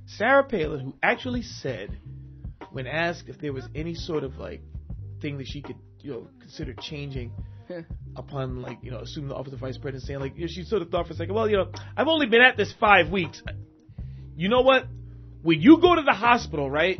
Sarah Palin, who actually said, when asked if there was any sort of like thing that she could, consider changing upon like, assuming the office of vice president, saying like, she sort of thought for a second, well, I've only been at this 5 weeks. You know what? When you go to the hospital, right?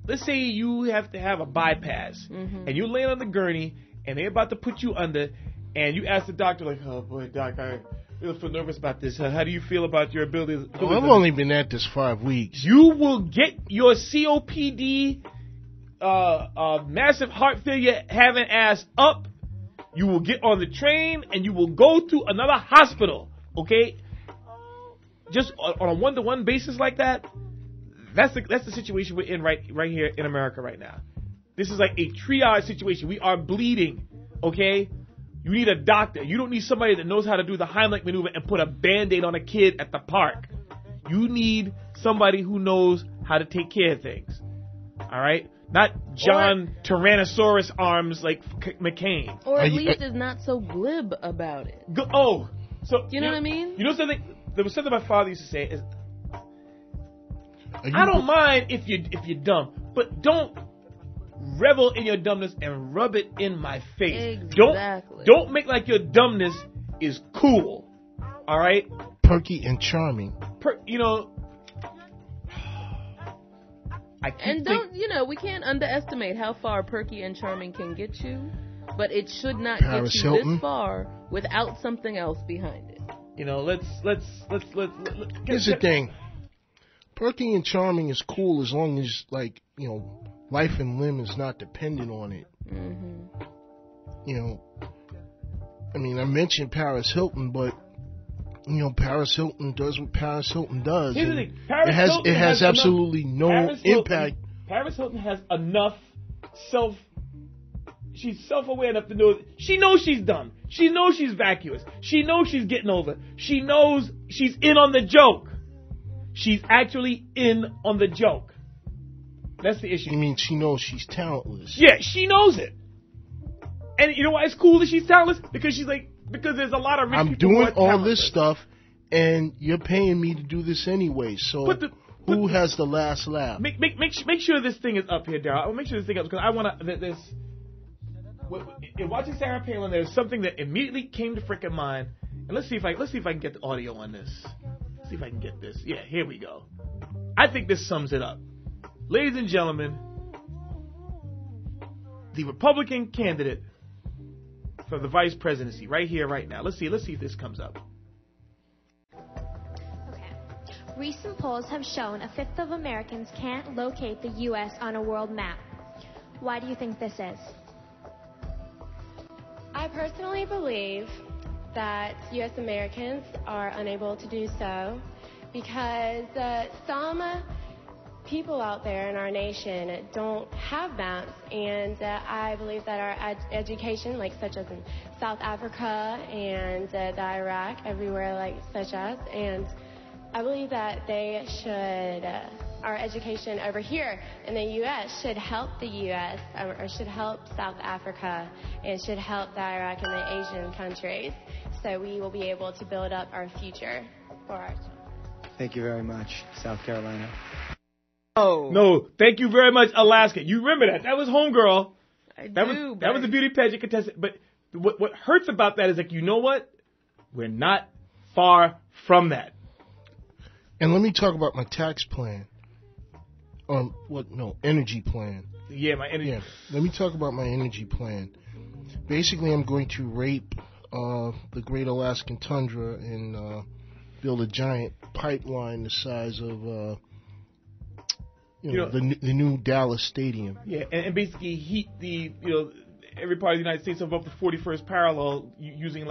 Let's say you have to have a bypass, and you're laying on the gurney, and they're about to put you under, and you ask the doctor like, oh boy, doc, I feel nervous about this. How do you feel about your ability? I've only been at this 5 weeks. You will get your COPD, massive heart failure having ass up. You will get on the train and you will go to another hospital. Okay, just on a one-to-one basis like that. That's the situation we're in right here in America right now. This is like a triage situation. We are bleeding. Okay. You need a doctor. You don't need somebody that knows how to do the Heimlich maneuver and put a Band-Aid on a kid at the park. You need somebody who knows how to take care of things. All right? Not John Tyrannosaurus arms like McCain. Or at least is not so glib about it. So you know what I mean? You know something? There was something my father used to say is, I don't mind if you're dumb, but don't revel in your dumbness and rub it in my face. Exactly. Don't make like your dumbness is cool. All right? Perky and charming. We can't underestimate how far perky and charming can get you, but it should not get you this far without something else behind it. Let's Here's the thing. Perky and charming is cool as long as, life and limb is not dependent on it. I mentioned Paris Hilton, but Paris Hilton does what Paris Hilton does. Here's the thing. It has absolutely no impact. Paris Hilton has enough she's self-aware enough to know she knows she's dumb. She knows she's vacuous. She knows she's getting over. She knows she's in on the joke. She's actually in on the joke. That's the issue. You mean she knows she's talentless? Yeah, she knows it. And you know why it's cool that she's talentless? Because because there's a lot of rich I'm people doing all this stuff, and you're paying me to do this anyway. So who has the last laugh? Make sure this thing is up here, Daryl. I'll make sure this thing is up because I want to. In watching Sarah Palin, there's something that immediately came to freaking mind. And let's see if I can get the audio on this. See if I can get this. Yeah, here we go. I think this sums it up. Ladies and gentlemen, the Republican candidate for the vice presidency, right here, right now. Let's see if this comes up. Okay. Recent polls have shown a fifth of Americans can't locate the U.S. on a world map. Why do you think this is? I personally believe that U.S. Americans are unable to do so because some people out there in our nation don't have maps, and I believe that our education, such as in South Africa and the Iraq, everywhere such as, and I believe that they should, our education over here in the U.S. should help the U.S. Or should help South Africa and should help the Iraq and the Asian countries, so we will be able to build up our future for our children. Thank you very much, South Carolina. Oh no! Thank you very much, Alaska. You remember that? That was homegirl. That was a beauty pageant contestant. But what hurts about that is you know what? We're not far from that. And let me talk about my tax plan. Energy plan. Yeah, my energy. Yeah, let me talk about my energy plan. Basically, I'm going to rape the Great Alaskan Tundra and build a giant pipeline the size of the new Dallas Stadium. Yeah, and basically heat every part of the United States above the 41st parallel using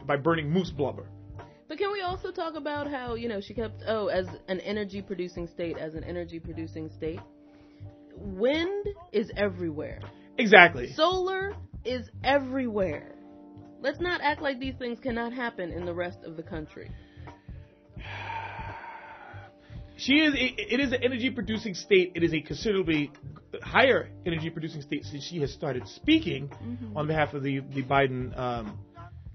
by burning moose blubber. But can we also talk about how, she kept, as an energy producing state, wind is everywhere. Exactly. Solar is everywhere. Let's not act like these things cannot happen in the rest of the country. It is an energy producing state. It is a considerably higher energy producing state since she has started speaking on behalf of the Biden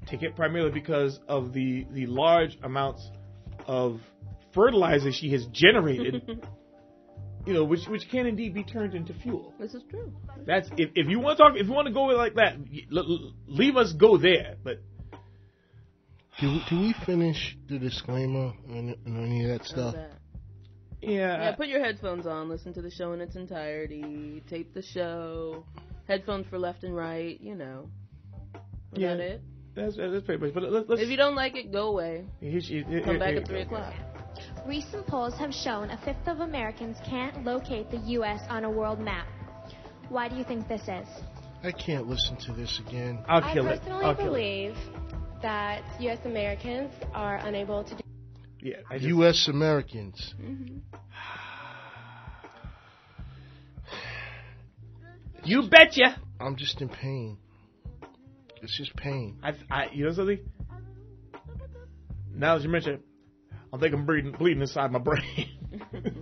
ticket, primarily because of the large amounts of fertilizer she has generated, which can indeed be turned into fuel. This is true. That's if you want to talk, if you want to go like that, leave us go there. But do we finish the disclaimer and any of that stuff? Yeah. Put your headphones on. Listen to the show in its entirety. Tape the show. Headphones for left and right. Is that it? That's pretty much. But let's, if you don't like it, go away. Come back at 3 o'clock. Recent polls have shown a fifth of Americans can't locate the U.S. on a world map. Why do you think this is? I can't listen to this again. I personally believe that U.S. Americans are unable to do. Yeah, U.S. Americans. Mm-hmm. You betcha. I'm just in pain. It's just pain. You know something? Now that you mention it, I think I'm bleeding inside my brain.